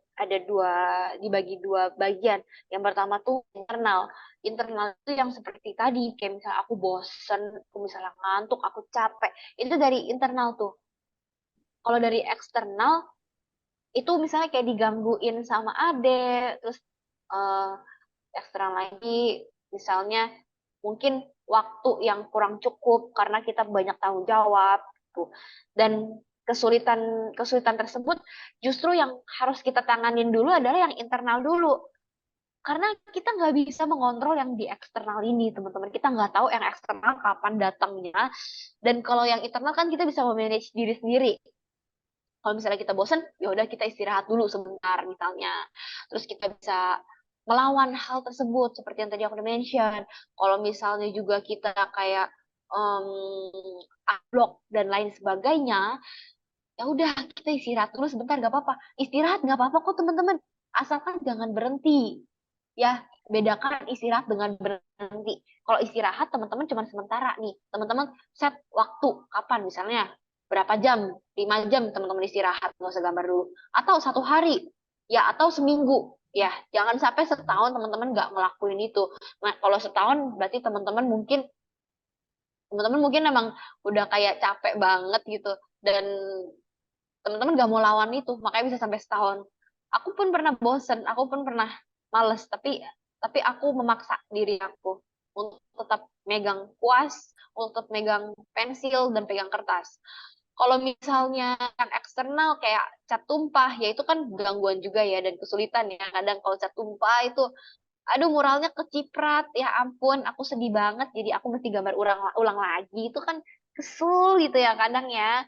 Speaker 3: dibagi dua bagian. Yang pertama tuh internal. Internal itu yang seperti tadi, kayak misalnya aku bosen, aku misalnya ngantuk, aku capek. Itu dari internal tuh. Kalau dari eksternal, itu misalnya kayak digangguin sama ade, terus eh, eksternal lagi, misalnya mungkin waktu yang kurang cukup karena kita banyak tanggung jawab tuh. Dan kesulitan kesulitan tersebut justru yang harus kita tanganin dulu adalah yang internal dulu. Karena kita nggak bisa mengontrol yang di eksternal ini, teman-teman. Kita nggak tahu yang eksternal kapan datangnya. Dan kalau yang internal kan kita bisa memanage diri sendiri. Kalau misalnya kita bosan, ya udah kita istirahat dulu sebentar misalnya. Terus kita bisa melawan hal tersebut seperti yang tadi aku udah mention. Kalau misalnya juga kita kayak em, upload dan lain sebagainya, ya udah kita istirahat dulu sebentar, nggak apa-apa. Istirahat nggak apa-apa kok teman-teman, asalkan jangan berhenti. Ya, bedakan istirahat dengan berhenti. Kalau istirahat teman-teman cuma sementara nih, teman-teman set waktu kapan, misalnya berapa jam, 5 jam teman-teman istirahat, nggak usah gambar dulu. Atau 1 hari, ya, atau seminggu. Ya, jangan sampai setahun teman-teman nggak ngelakuin itu. Nah, kalau setahun berarti teman-teman mungkin emang udah kayak capek banget gitu, dan teman-teman gak mau lawan itu, makanya bisa sampai setahun. Aku pun pernah bosen, aku pun pernah males, tapi aku memaksa diri aku untuk tetap megang kuas, untuk tetap megang pensil dan pegang kertas. Kalau misalnya yang eksternal kayak cat tumpah, ya itu kan gangguan juga ya dan kesulitan ya. Kadang kalau cat tumpah itu, aduh muralnya keciprat, ya ampun, aku sedih banget. Jadi aku mesti gambar ulang ulang lagi. Itu kan kesel gitu ya kadang ya.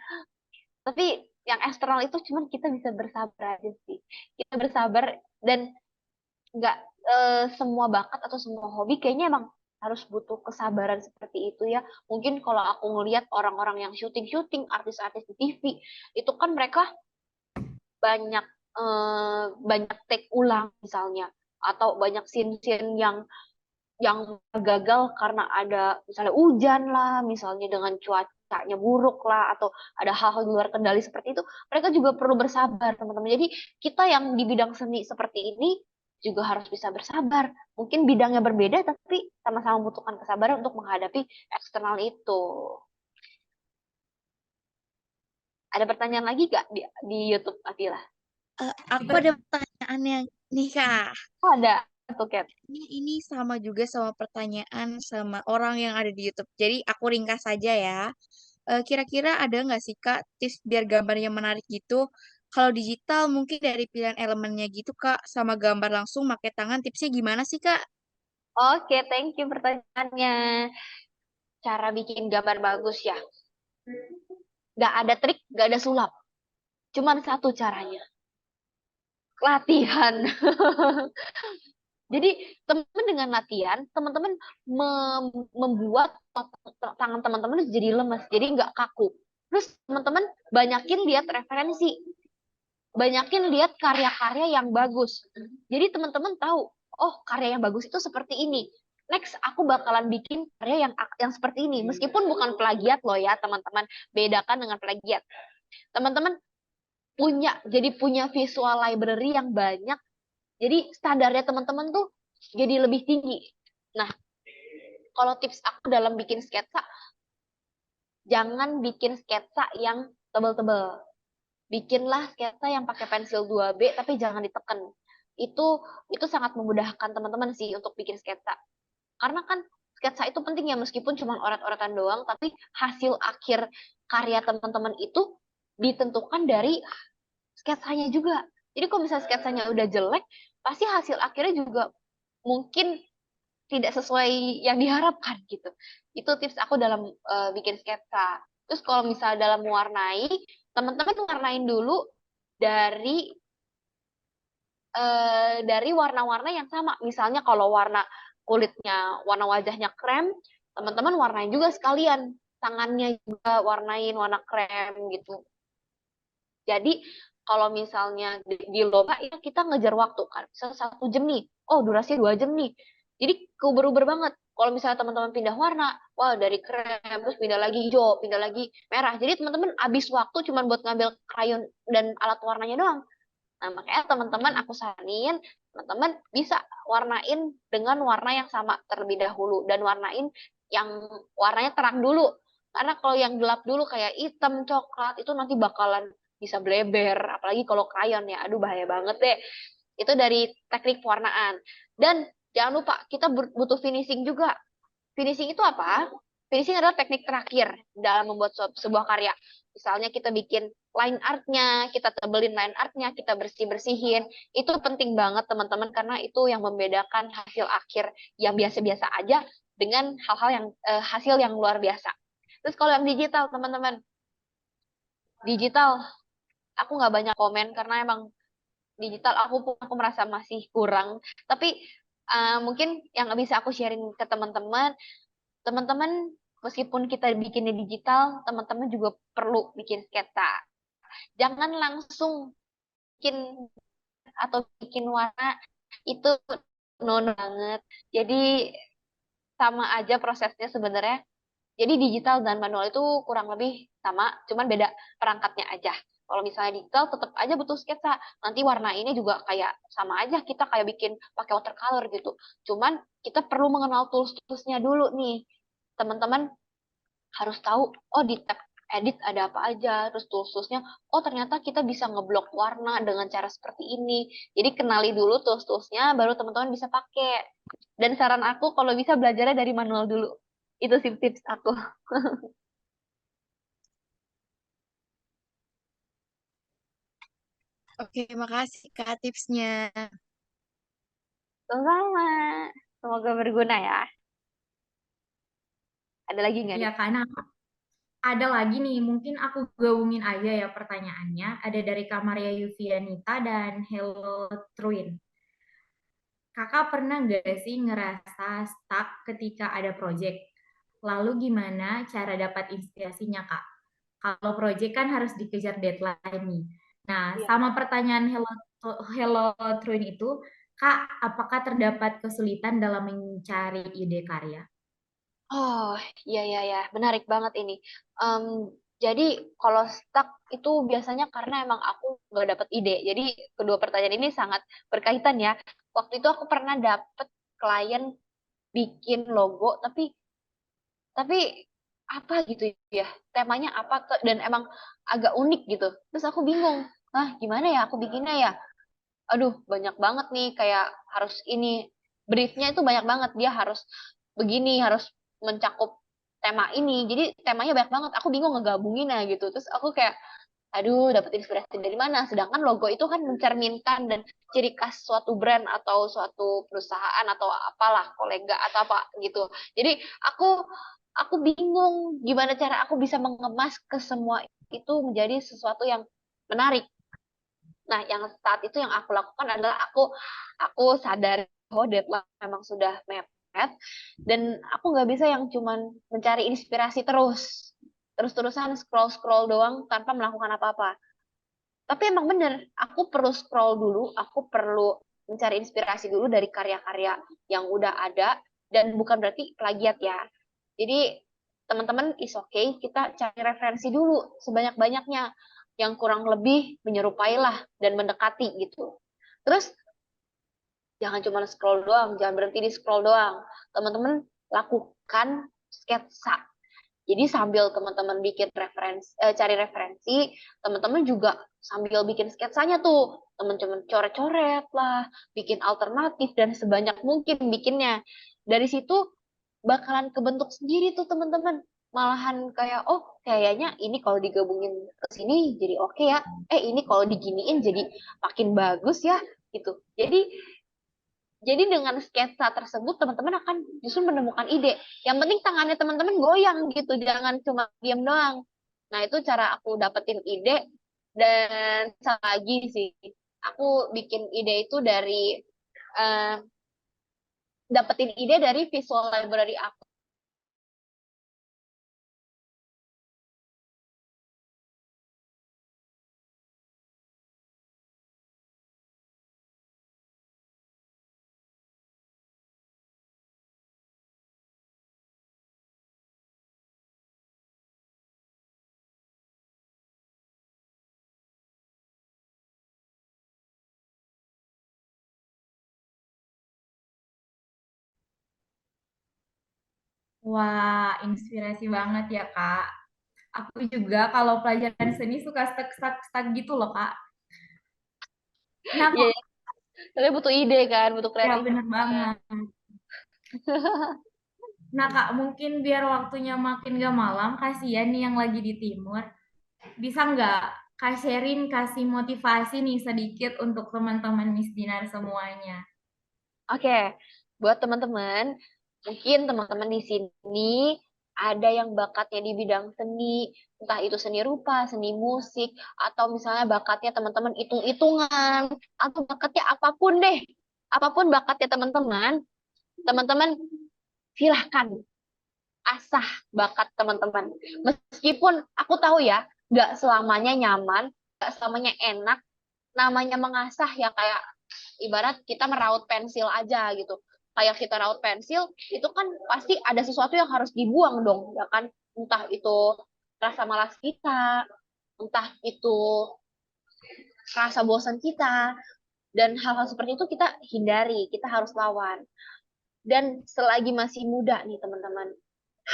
Speaker 3: Tapi yang eksternal itu cuman kita bisa bersabar aja sih. Kita bersabar, dan nggak semua bakat atau semua hobi kayaknya emang harus butuh kesabaran seperti itu ya. Mungkin kalau aku ngelihat orang-orang yang syuting-syuting, artis-artis di TV, itu kan mereka banyak banyak take ulang misalnya, atau banyak scene-scene yang gagal karena ada misalnya hujan lah, misalnya dengan cuacanya buruk lah, atau ada hal-hal di luar kendali seperti itu, mereka juga perlu bersabar, teman-teman. Jadi kita yang di bidang seni seperti ini juga harus bisa bersabar. Mungkin bidangnya berbeda, tapi sama-sama membutuhkan kesabaran untuk menghadapi eksternal itu. Ada pertanyaan lagi gak di YouTube, Atila?
Speaker 2: Aku ada pertanyaan yang nih Kak.
Speaker 3: Oh, ada tuh, Kat.
Speaker 2: Ini sama juga sama pertanyaan sama orang yang ada di YouTube. Jadi aku ringkas saja ya. Kira-kira ada nggak sih Kak tips biar gambarnya menarik gitu? Kalau digital mungkin dari pilihan elemennya gitu Kak, sama gambar langsung pakai tangan tipsnya gimana sih Kak?
Speaker 3: Oke, thank you pertanyaannya. Cara bikin gambar bagus ya. Gak ada trik, gak ada sulap. Cuman satu caranya, latihan. Jadi teman-teman dengan latihan, teman-teman membuat tangan teman-teman jadi lemes, jadi nggak kaku. Terus teman-teman banyakin lihat referensi, banyakin lihat karya-karya yang bagus. Jadi teman-teman tahu, oh karya yang bagus itu seperti ini. Next, aku bakalan bikin karya yang seperti ini. Meskipun bukan plagiat loh ya teman-teman, bedakan dengan plagiat. Teman-teman punya visual library yang banyak, jadi standarnya teman-teman tuh jadi lebih tinggi. Nah, kalau tips aku dalam bikin sketsa, jangan bikin sketsa yang tebel-tebel. Bikinlah sketsa yang pakai pensil 2B tapi jangan diteken. Itu sangat memudahkan teman-teman sih untuk bikin sketsa. Karena kan sketsa itu penting ya, meskipun cuma oret-oretan doang, tapi hasil akhir karya teman-teman itu ditentukan dari sketsanya juga. Jadi kalau misalnya sketsanya udah jelek, pasti hasil akhirnya juga mungkin tidak sesuai yang diharapkan gitu. Itu tips aku dalam bikin sketsa. Terus kalau misalnya dalam mewarnai, teman-teman warnain dulu dari dari warna-warna yang sama. Misalnya kalau warna kulitnya, warna wajahnya krem, teman-teman warnain juga sekalian. Tangannya juga warnain warna krem gitu. Jadi kalau misalnya di lomba itu kita ngejar waktu kan, misal 1 jam nih, oh durasinya 2 jam nih. Jadi keuber-uber banget. Kalau misalnya teman-teman pindah warna, wah dari krem terus pindah lagi hijau, pindah lagi merah. Jadi teman-teman habis waktu cuma buat ngambil krayon dan alat warnanya doang. Nah, makanya teman-teman aku saranin, teman-teman bisa warnain dengan warna yang sama terlebih dahulu, dan warnain yang warnanya terang dulu. Karena kalau yang gelap dulu kayak hitam, coklat, itu nanti bakalan bisa bleber, apalagi kalau krayon ya. Aduh bahaya banget deh. Itu dari teknik pewarnaan. Dan jangan lupa kita butuh finishing juga. Finishing itu apa? Finishing adalah teknik terakhir dalam membuat sebuah karya. Misalnya kita bikin line artnya, kita tebelin line artnya, kita bersih-bersihin. Itu penting banget teman-teman, karena itu yang membedakan hasil akhir yang biasa-biasa aja dengan hal-hal yang hasil yang luar biasa. Terus kalau yang digital teman-teman, digital aku nggak banyak komen karena emang digital aku merasa masih kurang. Tapi mungkin yang bisa aku sharing ke teman-teman, teman-teman meskipun kita bikinnya digital, teman-teman juga perlu bikin sketsa. Jangan langsung bikin atau bikin warna itu no banget. Jadi sama aja prosesnya sebenarnya. Jadi digital dan manual itu kurang lebih sama, cuman beda perangkatnya aja. Kalau misalnya digital tetap aja butuh sketsa. Nanti warna ini juga kayak sama aja kita kayak bikin pakai watercolor gitu. Cuman kita perlu mengenal tools-toolsnya dulu nih. Teman-teman harus tahu, oh di tab edit ada apa aja, terus tools-toolsnya, oh ternyata kita bisa ngeblok warna dengan cara seperti ini. Jadi kenali dulu tools-toolsnya, baru teman-teman bisa pakai. Dan saran aku kalau bisa belajarnya dari manual dulu. Itu sih tips aku.
Speaker 2: Oke, makasih Kak tipsnya.
Speaker 3: Sama. Semoga berguna ya. Ada lagi nggak
Speaker 1: Ya,
Speaker 3: nih?
Speaker 1: karena ada lagi nih, mungkin aku gabungin aja ya pertanyaannya. Ada dari Kamaria Yuvianita dan Hello Truin. Kakak pernah nggak sih ngerasa stuck ketika ada project? Lalu gimana cara dapat inspirasinya, Kak? Kalau project kan harus dikejar deadline nih. Nah,
Speaker 3: Iya.
Speaker 1: sama pertanyaan Hello Truin itu, Kak, apakah terdapat kesulitan dalam mencari ide karya?
Speaker 3: Oh, iya, iya, iya. Menarik banget ini. Em, jadi, kalau stuck itu biasanya karena emang aku nggak dapet ide. Jadi, kedua pertanyaan ini sangat berkaitan ya. Waktu itu aku pernah dapet klien bikin logo, tapi apa gitu ya? Temanya apa? Dan emang agak unik gitu. Terus aku bingung. Ah, gimana ya aku bikinnya ya? Aduh, banyak banget nih kayak harus ini briefnya itu banyak banget, dia harus begini, harus mencakup tema ini, jadi temanya banyak banget, aku bingung ngegabunginnya gitu. Terus aku kayak aduh, dapat inspirasi dari mana, sedangkan logo itu kan mencerminkan dan ciri khas suatu brand atau suatu perusahaan atau apalah, kolega atau apa gitu. Jadi aku aku bingung gimana cara aku bisa mengemas ke semua itu menjadi sesuatu yang menarik. Nah, yang saat itu yang aku lakukan adalah aku sadar bahwa deadline memang sudah mepet dan aku nggak bisa yang cuman mencari inspirasi terus-terusan scroll-scroll doang tanpa melakukan apa-apa. Tapi emang bener, aku perlu scroll dulu, aku perlu mencari inspirasi dulu dari karya-karya yang udah ada dan bukan berarti plagiat ya. Jadi teman-teman is okay, kita cari referensi dulu sebanyak-banyaknya yang kurang lebih menyerupai lah dan mendekati gitu. Terus jangan cuma scroll doang, jangan berhenti di scroll doang. Teman-teman lakukan sketsa. Jadi sambil teman-teman bikin cari referensi, teman-teman juga sambil bikin sketsanya tuh. Teman-teman coret-coret lah, bikin alternatif dan sebanyak mungkin bikinnya. Dari situ bakalan kebentuk sendiri tuh teman-teman. Malahan kayak, oh kayaknya ini kalau digabungin ke sini jadi oke ya. Ini kalau diginiin jadi makin bagus ya gitu. Jadi dengan sketsa tersebut teman-teman akan justru menemukan ide. Yang penting tangannya teman-teman goyang gitu, jangan cuma diam doang. Nah, itu cara aku dapetin ide dan satu lagi sih, aku bikin ide itu eh, dapetin ide dari visual library aku.
Speaker 1: Wah, inspirasi banget ya, Kak. Aku juga kalau pelajaran seni suka stuck gitu loh, Kak. Nah,
Speaker 3: Iya, tapi butuh ide kan, butuh
Speaker 1: ya
Speaker 3: kreativitas.
Speaker 1: bener banget. Nah, Kak, mungkin biar waktunya makin gak malam, kasihan nih yang lagi di timur. Bisa nggak Kak Sherin kasih motivasi nih sedikit untuk teman-teman Miss Dinar semuanya?
Speaker 3: Oke, buat teman-teman, mungkin teman-teman di sini ada yang bakatnya di bidang seni, entah itu seni rupa, seni musik, atau misalnya bakatnya teman-teman hitung-hitungan, atau bakatnya apapun deh, apapun bakatnya teman-teman, teman-teman silahkan asah bakat teman-teman. Meskipun aku tahu ya, nggak selamanya nyaman, nggak selamanya enak, namanya mengasah ya kayak ibarat kita meraut pensil aja gitu. Kayak kita raut pensil, itu kan pasti ada sesuatu yang harus dibuang dong, ya kan? Entah itu rasa malas kita, entah itu rasa bosan kita, dan hal-hal seperti itu kita hindari, kita harus lawan. Dan selagi masih muda nih teman-teman,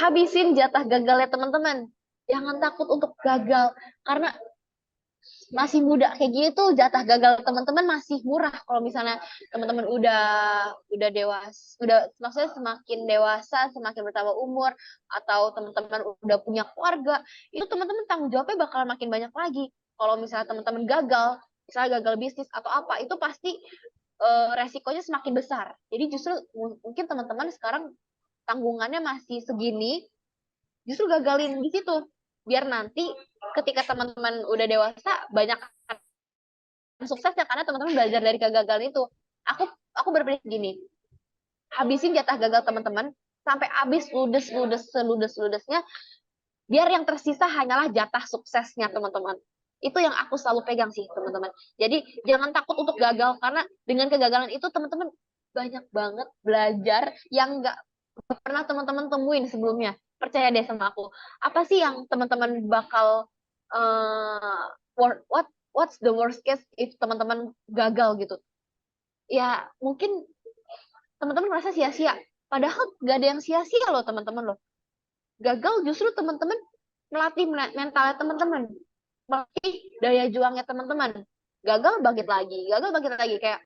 Speaker 3: habisin jatah gagalnya teman-teman. Jangan takut untuk gagal, karena masih muda kayak gitu jatah gagal teman-teman masih murah. Kalau misalnya teman-teman udah dewasa, udah maksudnya semakin dewasa, semakin bertambah umur, atau teman-teman udah punya keluarga, itu teman-teman tanggung jawabnya bakal makin banyak lagi. Kalau misalnya teman-teman gagal, misalnya gagal bisnis atau apa, itu pasti resikonya semakin besar. Jadi justru mungkin teman-teman sekarang tanggungannya masih segini, justru gagalin di situ, biar nanti ketika teman-teman udah dewasa banyak suksesnya karena teman-teman belajar dari kegagalan itu. Aku berpikir gini, habisin jatah gagal teman-teman sampai habis ludes-ludesnya, biar yang tersisa hanyalah jatah suksesnya teman-teman. Itu yang aku selalu pegang sih teman-teman. Jadi jangan takut untuk gagal, karena dengan kegagalan itu teman-teman banyak banget belajar yang nggak pernah teman-teman temuin sebelumnya. Percaya deh sama aku. Apa sih yang teman-teman bakal uh, what's the worst case if teman-teman gagal gitu? Ya mungkin teman-teman merasa sia-sia. Padahal gak ada yang sia-sia loh teman-teman loh. Gagal justru teman-teman melatih mentalnya teman-teman, melatih daya juangnya teman-teman. Gagal bangkit lagi kayak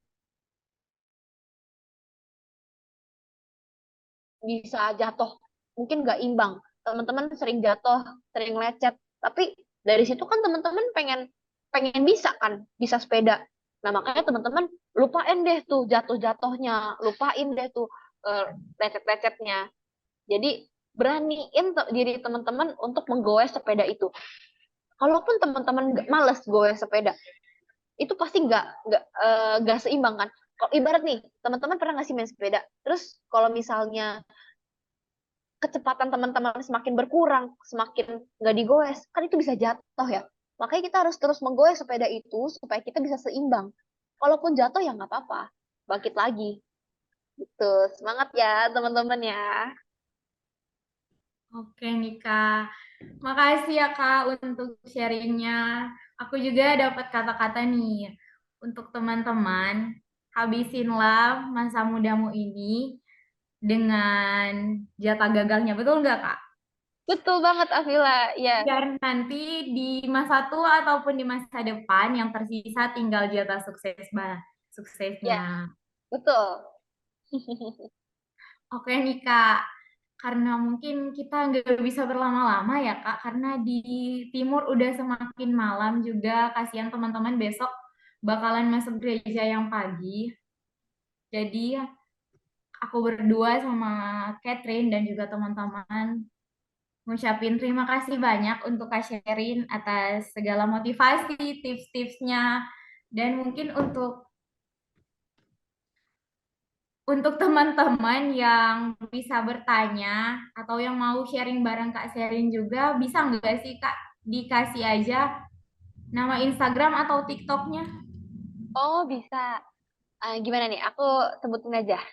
Speaker 3: bisa jatuh, mungkin nggak imbang, teman-teman sering jatuh, sering lecet, tapi dari situ kan teman-teman pengen pengen bisa kan bisa sepeda. Nah makanya teman-teman lupain deh tuh jatuh-jatuhnya, lupain deh tuh lecet-lecetnya. Jadi beraniin diri teman-teman untuk menggoes sepeda itu. Kalaupun teman-teman males goes sepeda, itu pasti nggak seimbang kan. Kalau ibarat nih teman-teman pernah nggak sih main sepeda, terus kalau misalnya kecepatan teman-teman semakin berkurang, semakin nggak digoes, kan itu bisa jatuh ya. Makanya kita harus terus menggoes sepeda itu supaya kita bisa seimbang. Kalaupun jatuh ya nggak apa-apa, bangkit lagi. Gitu. Semangat ya teman-teman ya.
Speaker 1: Oke nih Kak, makasih ya Kak untuk sharingnya. Aku juga dapat kata-kata nih untuk teman-teman, habisinlah masa mudamu ini dengan jatah gagalnya, betul nggak Kak?
Speaker 3: Betul banget Afila. Ya,
Speaker 1: Biar nanti di masa tua ataupun di masa depan yang tersisa tinggal jatah suksesnya.
Speaker 3: ya, betul.
Speaker 1: Oke nih Kak, karena mungkin kita nggak bisa berlama-lama ya Kak, karena di timur udah semakin malam juga, kasihan teman-teman besok bakalan masuk gereja yang pagi. Jadi aku berdua sama Catherine dan juga teman-teman ngucapin terima kasih banyak untuk Kak Sherin atas segala motivasi, tips-tipsnya, dan mungkin untuk teman-teman yang bisa bertanya atau yang mau sharing bareng Kak Sherin juga, bisa nggak sih Kak dikasih aja nama Instagram atau TikToknya?
Speaker 3: Oh bisa. Gimana nih? Aku sebutin aja.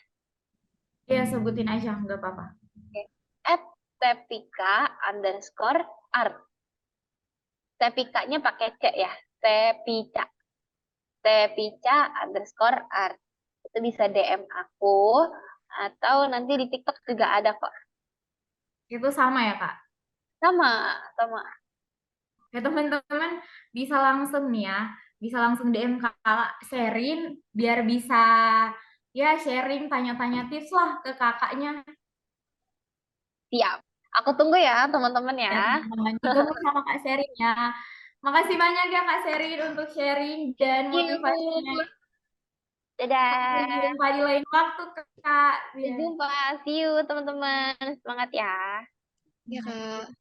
Speaker 1: Ya sebutin aja, nggak apa-apa.
Speaker 3: Oke. At @tepika_art. Tepikanya pakai C ya. Tepica. Tepica_art. Itu bisa DM aku atau nanti di TikTok juga ada kok.
Speaker 1: Itu sama ya Kak?
Speaker 3: Sama, sama.
Speaker 1: Ya teman-teman bisa langsung nih ya, bisa langsung DM Kakak Sherin biar bisa ya sharing tanya-tanya tips lah ke kakaknya.
Speaker 3: Siap. Aku tunggu ya teman-teman ya.
Speaker 1: Ya teman-teman, ditunggu sama Kak Sherin ya. Makasih banyak ya Kak Sherin untuk sharing dan
Speaker 3: Thank
Speaker 1: motivasinya.
Speaker 3: you.
Speaker 1: Sampai
Speaker 3: Dadah.
Speaker 1: jumpa di lain waktu Kak.
Speaker 3: Sampai
Speaker 1: Ya.
Speaker 3: jumpa. See you teman-teman. Semangat ya.
Speaker 2: Ya, Kak.